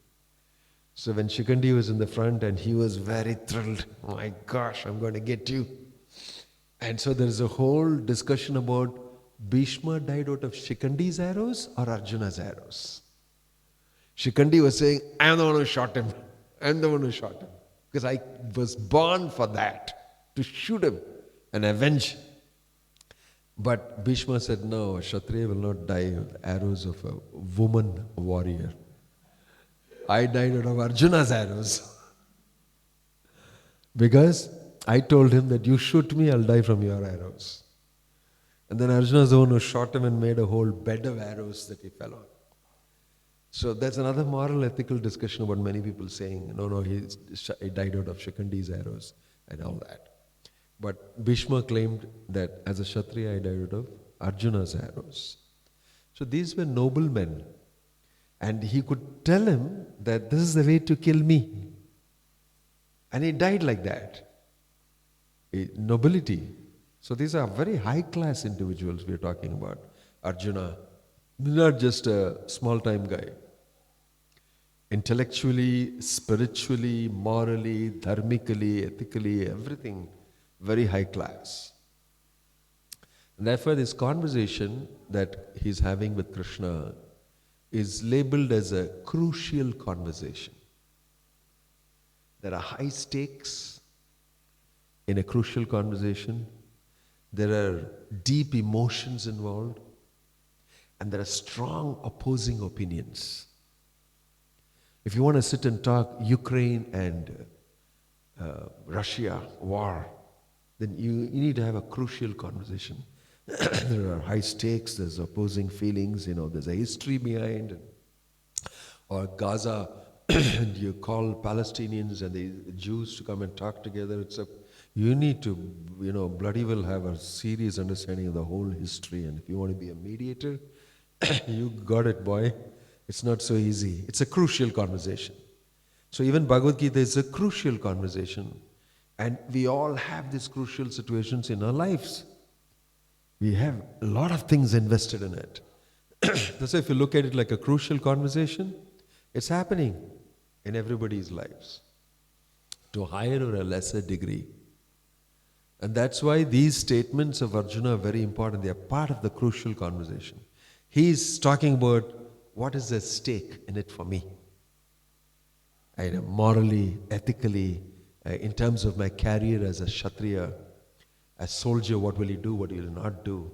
So when Shikandi was in the front and he was very thrilled, oh my gosh, I'm going to get you. And so there is a whole discussion about Bhishma died out of Shikandi's arrows or Arjuna's arrows. Shikandi was saying, I am the one who shot him. I am the one who shot him. Because I was born for that, to shoot him and avenge. But Bhishma said, no, a Kshatriya will not die with arrows of a woman warrior. I died out of Arjuna's arrows. Because I told him that you shoot me, I'll die from your arrows. And then Arjuna's the one who shot him and made a whole bed of arrows that he fell on. So that's another moral ethical discussion about many people saying, no, he died out of Shikandi's arrows and all that. But Bhishma claimed that as a Kshatriya I died out of Arjuna's arrows. So these were noble men. And he could tell him that this is the way to kill me. And he died like that. Nobility. So these are very high class individuals we are talking about. Arjuna, not just a small time guy. Intellectually, spiritually, morally, dharmically, ethically, everything very high class. And therefore this conversation that he's having with Krishna is labeled as a crucial conversation. There are high stakes in a crucial conversation. There are deep emotions involved. And there are strong opposing opinions. If you want to sit and talk Ukraine and Russia war, then you need to have a crucial conversation. There are high stakes, there's opposing feelings, there's a history behind. Or Gaza, and you call Palestinians and the Jews to come and talk together. You need to, bloody well have a serious understanding of the whole history. And if you want to be a mediator, you got it, boy. It's not so easy. It's a crucial conversation. So even Bhagavad-gita is a crucial conversation. And we all have these crucial situations in our lives. We have a lot of things invested in it. That's why if you look at it like a crucial conversation, it's happening in everybody's lives to a higher or a lesser degree. And that's why these statements of Arjuna are very important. They are part of the crucial conversation. He's talking about what is the stake in it for me. Morally, ethically, in terms of my career as a Kshatriya, as soldier, what will he do, what will he not do,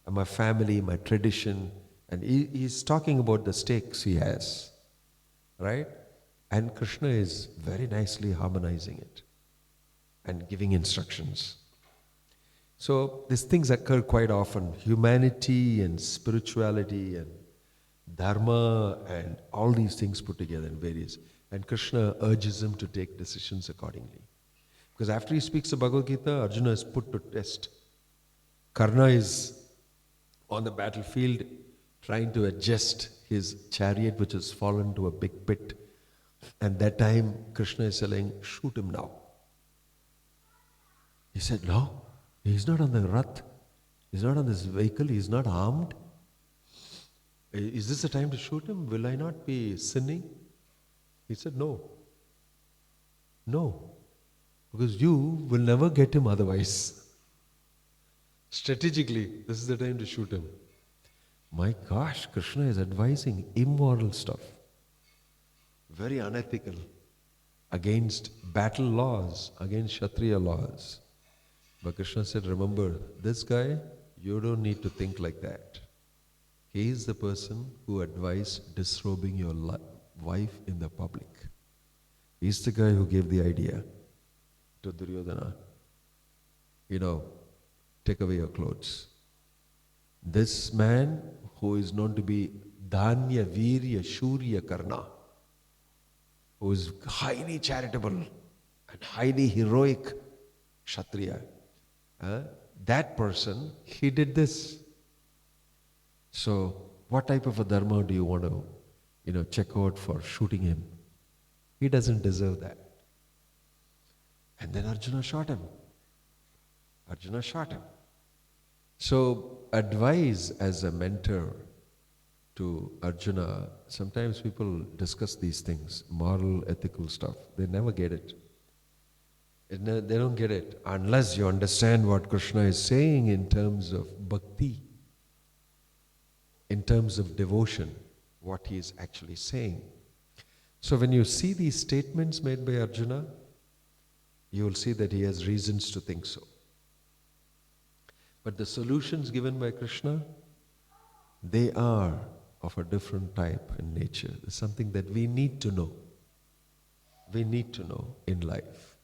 and my family, my tradition. And he's talking about the stakes he has, right? And Krishna is very nicely harmonizing it and giving instructions. So these things occur quite often. Humanity and spirituality and dharma and all these things put together in various. And Krishna urges him to take decisions accordingly. Because after he speaks the Bhagavad Gita, Arjuna is put to test. Karna is on the battlefield trying to adjust his chariot, which has fallen to a big pit. And that time Krishna is saying, shoot him now. He said, no, he's not on the rath. He's not on this vehicle. He's not armed. Is this the time to shoot him? Will I not be sinning? He said, no. No. Because you will never get him otherwise. Strategically, this is the time to shoot him. My gosh, Krishna is advising immoral stuff. Very unethical. Against battle laws, against Kshatriya laws. But Krishna said, remember, this guy, you don't need to think like that. He is the person who advised disrobing your wife in the public. He's the guy who gave the idea to Duryodhana. Take away your clothes. This man who is known to be Dhanya Virya Shurya Karna, who is highly charitable and highly heroic Kshatriya, that person, he did this. So what type of a dharma do you want to, check out for shooting him? He doesn't deserve that. And then Arjuna shot him. So advise as a mentor to Arjuna. Sometimes people discuss these things, moral, ethical stuff. They never get it. They don't get it unless you understand what Krishna is saying in terms of bhakti, in terms of devotion, what he is actually saying. So when you see these statements made by Arjuna, you will see that he has reasons to think so. But the solutions given by Krishna, they are of a different type in nature. It's something that we need to know. We need to know in life.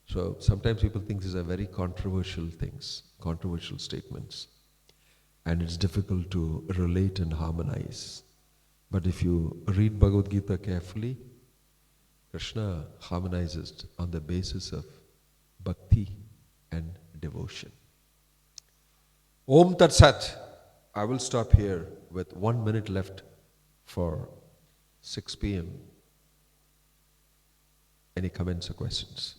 So sometimes people think these are very controversial things, controversial statements. And it's difficult to relate and harmonize. But if you read Bhagavad-gita carefully, Krishna harmonizes on the basis of bhakti and devotion. Om Tat Sat. I will stop here with 1 minute left for 6 p.m. Any comments or questions?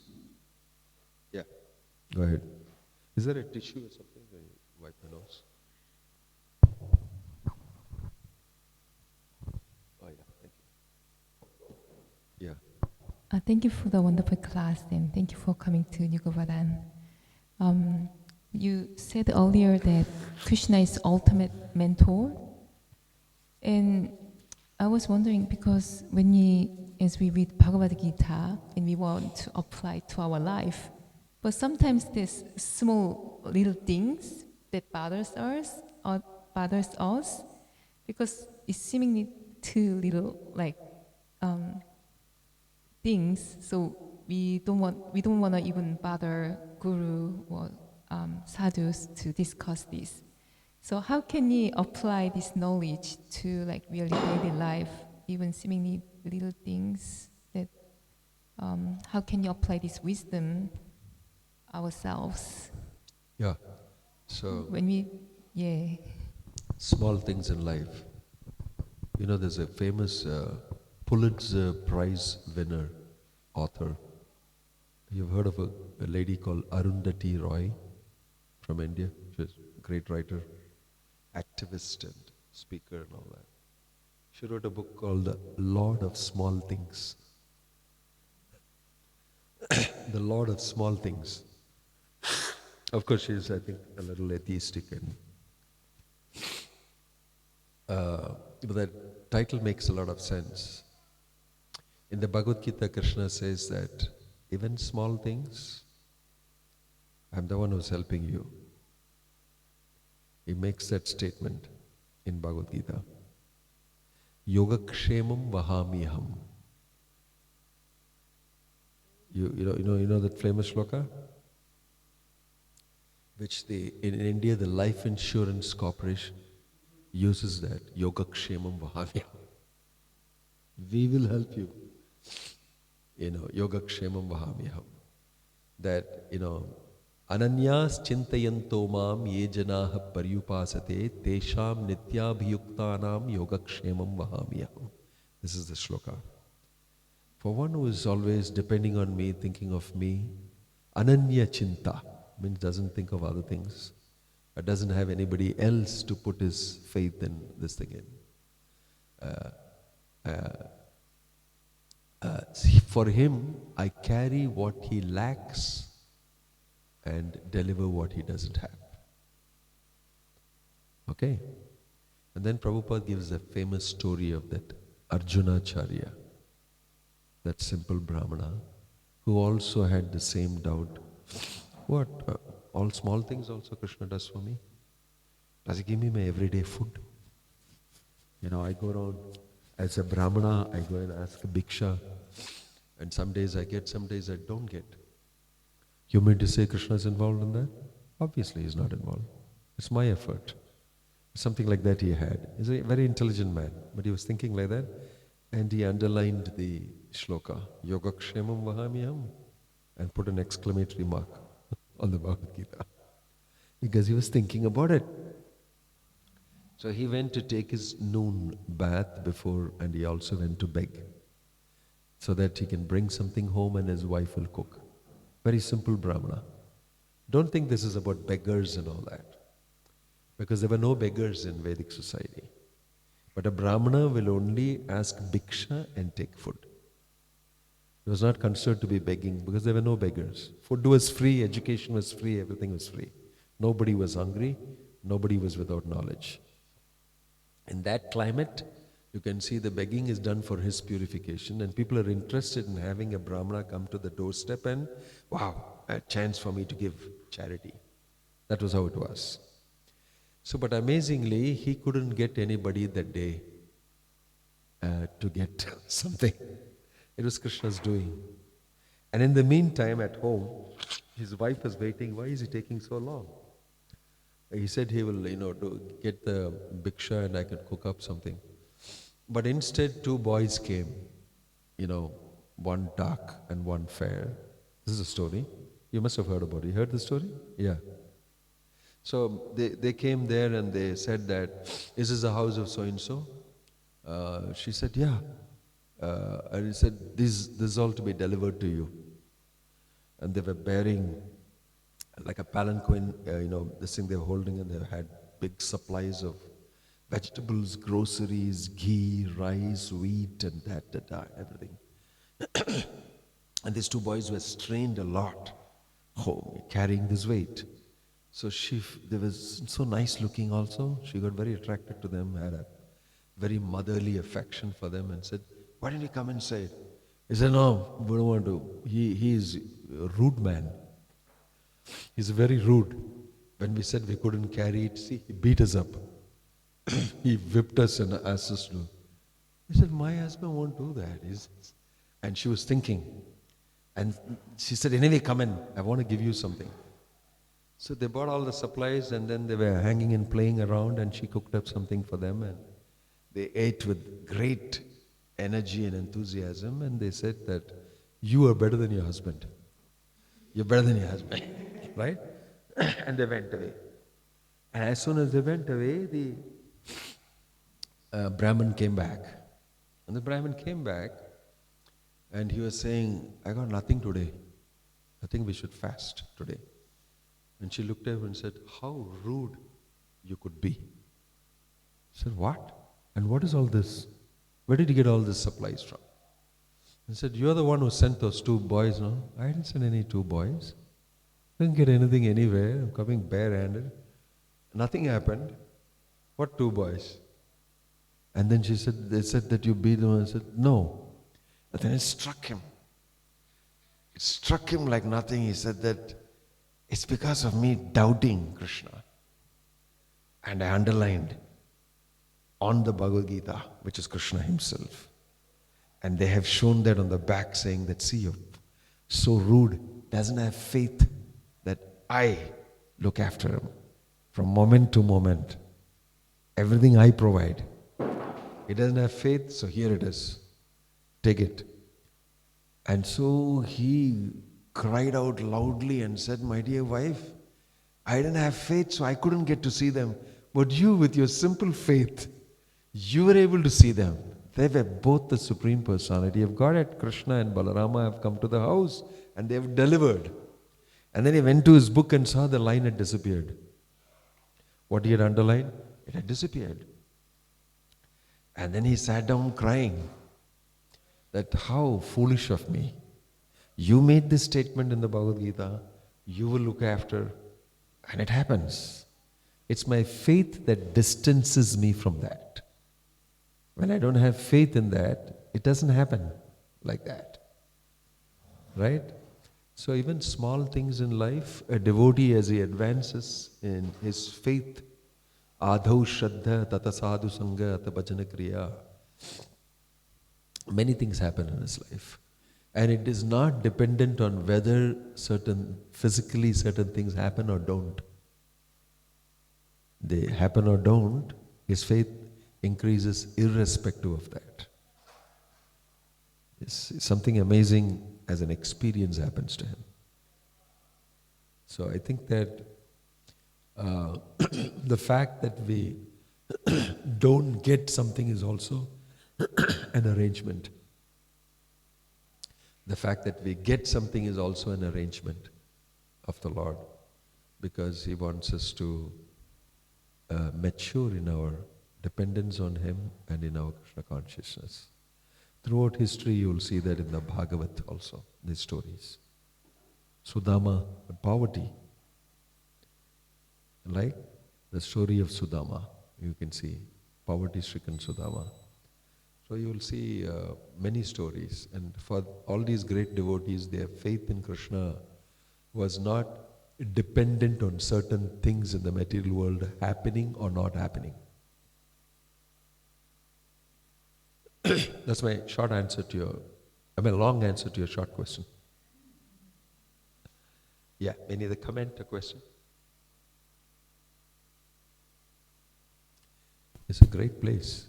Yeah, go ahead. Is there a tissue or something? Wipe my nose. Oh yeah, thank you. Yeah. Thank you for the wonderful class, and thank you for coming to New Govardhana. You said earlier that Krishna is ultimate mentor, and I was wondering because as we read Bhagavad-gita and we want to apply to our life, but sometimes there's small little things that bothers us because it's seemingly too little things, so we don't want to even bother guru or sadhus to discuss this. So how can we apply this knowledge to really daily life, even seemingly little things that how can you apply this wisdom ourselves? Yeah. So yeah. Small things in life. There's a famous Pulitzer Prize winner, author. You've heard of a lady called Arundhati Roy from India. She's a great writer, activist and speaker and all that. She wrote a book called The Lord of Small Things. The Lord of Small Things. Of course, she's, I think, a little atheistic, but that title makes a lot of sense. In the Bhagavad-gita, Krishna says that even small things, I'm the one who's helping you. He makes that statement in Bhagavad-gita. Yogakshemam vahamiham. You know that famous shloka? which in India, the Life Insurance Corporation uses that, Yogakshemam Vahamya. We will help you. Yogakshemam Vahamyaham. That, Ananyas chintayanto mam ye janaha paryupasate tesham nityabhiyuktanam yogakshemam vahamyaham. This is the shloka. For one who is always depending on me, thinking of me, ananya chinta means doesn't think of other things, doesn't have anybody else to put his faith in this thing in. For him, I carry what he lacks and deliver what he doesn't have. Okay? And then Prabhupada gives a famous story of that Arjunacharya, that simple Brahmana, who also had the same doubt. What? All small things also Krishna does for me? Does he give me my everyday food? I go around as a Brahmana, I go and ask a bhiksha, and some days I get, some days I don't get. You mean to say Krishna is involved in that? Obviously he's not involved. It's my effort. Something like that he had. He's a very intelligent man, but he was thinking like that, and he underlined the shloka, Yogakshemam Vahamyam, and put an exclamatory mark on the Bhagavad-gita, because he was thinking about it. So he went to take his noon bath before, and he also went to beg, so that he can bring something home and his wife will cook. Very simple Brahmana. Don't think this is about beggars and all that, because there were no beggars in Vedic society. But a Brahmana will only ask bhiksha and take food. It was not considered to be begging because there were no beggars. Food was free, education was free, everything was free. Nobody was hungry, nobody was without knowledge. In that climate, you can see the begging is done for his purification, and people are interested in having a Brahmana come to the doorstep and, wow, a chance for me to give charity. That was how it was. So, but amazingly, he couldn't get anybody that day to get something. It was Krishna's doing. And in the meantime, at home, his wife was waiting. Why is he taking so long? He said he will, get the bhiksha and I can cook up something. But instead, two boys came, one dark and one fair. This is a story. You must have heard about it. You heard the story? Yeah. So they came there and they said that, is this the house of so-and-so? She said, yeah. And he said, this is all to be delivered to you. And they were bearing like a palanquin, this thing they were holding, and they had big supplies of vegetables, groceries, ghee, rice, wheat, and everything. And these two boys were strained a lot home, carrying this weight. So they were so nice looking also. She got very attracted to them, had a very motherly affection for them, and said, why didn't you come inside? He said, no, we don't want to. He is a rude man. He's very rude. When we said we couldn't carry it, see, he beat us up. He whipped us and asked us to. He said, my husband won't do that. And she was thinking. And she said, anyway, come in. I want to give you something. So they bought all the supplies, and then they were hanging and playing around, and she cooked up something for them, and they ate with great energy and enthusiasm, and they said that you are better than your husband. You're better than your husband, right? And they went away. And as soon as they went away, the Brahmin came back. And the Brahmin came back, and he was saying, I got nothing today. I think we should fast today. And she looked at him and said, how rude you could be. He said, what? And what is all this? Where did you get all these supplies from? He said, you're the one who sent those two boys, no? I didn't send any two boys. I didn't get anything anywhere. I'm coming barehanded. Nothing happened. What two boys? And then they said that you beat them. I said, no. But then it struck him. It struck him like nothing. He said that it's because of me doubting Krishna. And I underlined on the Bhagavad-gita, which is Krishna himself. And they have shown that on the back, saying that, see, you're so rude, doesn't have faith that I look after him from moment to moment. Everything I provide. He doesn't have faith, so here it is. Take it. And so he cried out loudly and said, my dear wife, I didn't have faith, so I couldn't get to see them. But you, with your simple faith, you were able to see them. They were both the Supreme Personality of Godhead. Krishna and Balarama have come to the house and they have delivered. And then he went to his book and saw the line had disappeared. What he had underlined? It had disappeared. And then he sat down crying that how foolish of me. You made this statement in the Bhagavad-gita, you will look after, and it happens. It's my faith that distances me from that. When I don't have faith in that, it doesn't happen like that. Right? So even small things in life, a devotee as he advances in his faith, Adhau Shraddha Tata Sadhu Sangha Tata Bhajana Kriya, many things happen in his life. And it is not dependent on whether physically certain things happen or don't. They happen or don't, his faith increases irrespective of that. Something amazing as an experience happens to him. So I think that the fact that we don't get something is also an arrangement. The fact that we get something is also an arrangement of the Lord, because He wants us to mature in our dependence on Him and in our Krishna consciousness. Throughout history, you will see that in the Bhagavad also, these stories. Sudama, poverty. Like the story of Sudama, you can see poverty-stricken Sudama. So you will see many stories, and for all these great devotees, their faith in Krishna was not dependent on certain things in the material world happening or not happening. That's my short answer to long answer to your short question. Yeah, any other comment or question? It's a great place.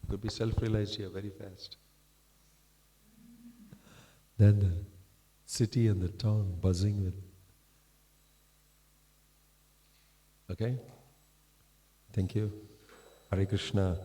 Could be self-realized here very fast. Then the city and the town buzzing with. Okay? Thank you. Hare Krishna.